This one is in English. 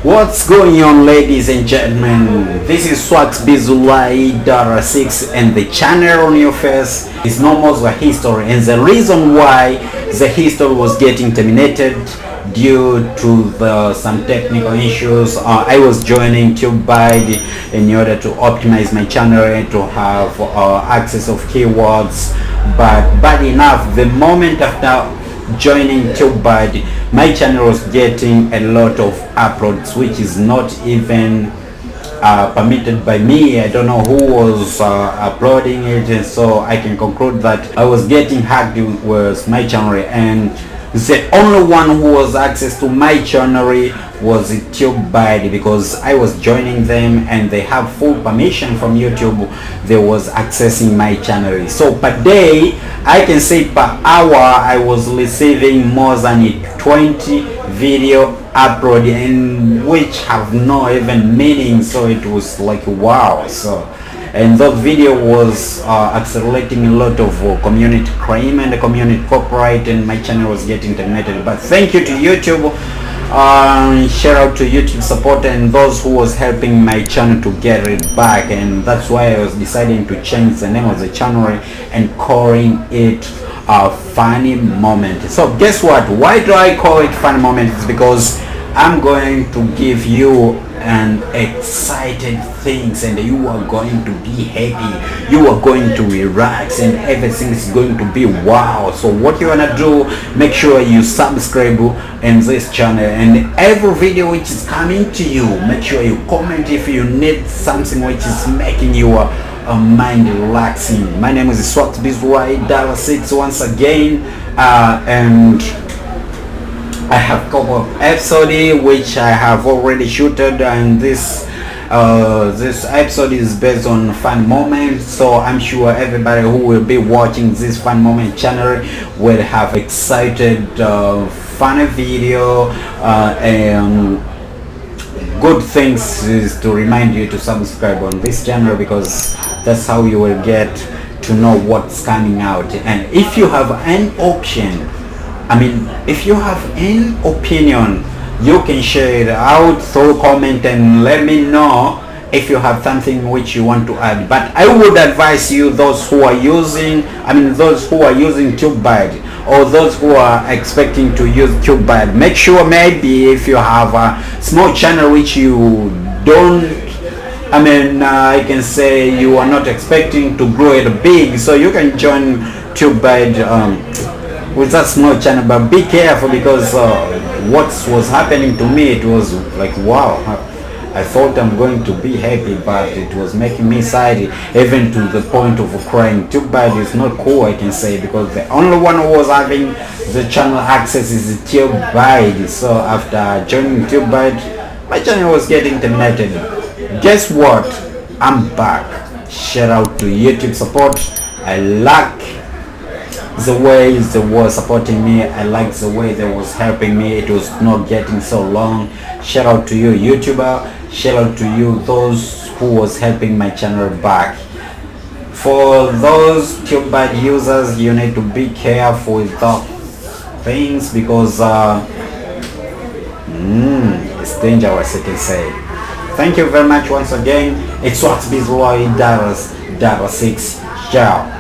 What's going on, ladies and gentlemen? This is Swax Bizulai Dara 6, and the channel on your face is no more the history. And the reason why the history was getting terminated due to some technical issues, I was joining TubeBite in order to optimize my channel and to have access of keywords. But bad enough, the moment after joining TubeBite, my channel was getting a lot of uploads, which is not even permitted by me. I don't know who was uploading it, and so I can conclude that I was getting hacked was my channel, and the only one who was access to my channel was TubeBite, because I was joining them and they have full permission from YouTube. They was accessing my channel. So per day, I can say per hour, I was receiving more than 20 video upload, and which have no even meaning. So it was like wow. And that video was accelerating a lot of community crime and community copyright, and my channel was getting terminated. But thank you to YouTube. Shout out to YouTube support and those who was helping my channel to get it back, and that's why I was deciding to change the name of the channel and calling it Funny Moment. So guess what? Why do I call it Funny Moment? It's because I'm going to give you an excited things, and you are going to be happy, you are going to relax, and everything is going to be wow. So what you wanna do, make sure you subscribe in this channel, and every video which is coming to you, make sure you comment if you need something which is making your mind relaxing. My name is Swax Bizulai Dara 6 once again, and I have a couple of episodes which I have already shooted, and this episode is based on fun moments. So I'm sure everybody who will be watching this fun moment channel will have excited funny video and good things is to remind you to subscribe on this channel, because that's how you will get to know what's coming out. And if you have an option, if you have any opinion, you can share it out through comment and let me know if you have something which you want to add. But I would advise you, those who are using TubeBite, or those who are expecting to use TubeBite, make sure maybe if you have a small channel which you don't, I can say you are not expecting to grow it big, so you can join TubeBite with that small channel. But be careful, because what was happening to me, it was like wow, I thought I'm going to be happy, but it was making me sad, even to the point of crying. TubeBite is not cool, I can say, because the only one who was having the channel access is TubeBite. So after joining TubeBite, my channel was getting terminated. Guess what? I'm back. Shout out to YouTube support. I like the way they were supporting me, I like the way they was helping me. It was not getting so long. Shout out to you, YouTuber. Shout out to you, those who was helping my channel back. For those TubeBite users, you need to be careful with that things, because it's dangerous, I can say. Thank you very much once again. It's Swax Bizulai Dara 6. Ciao.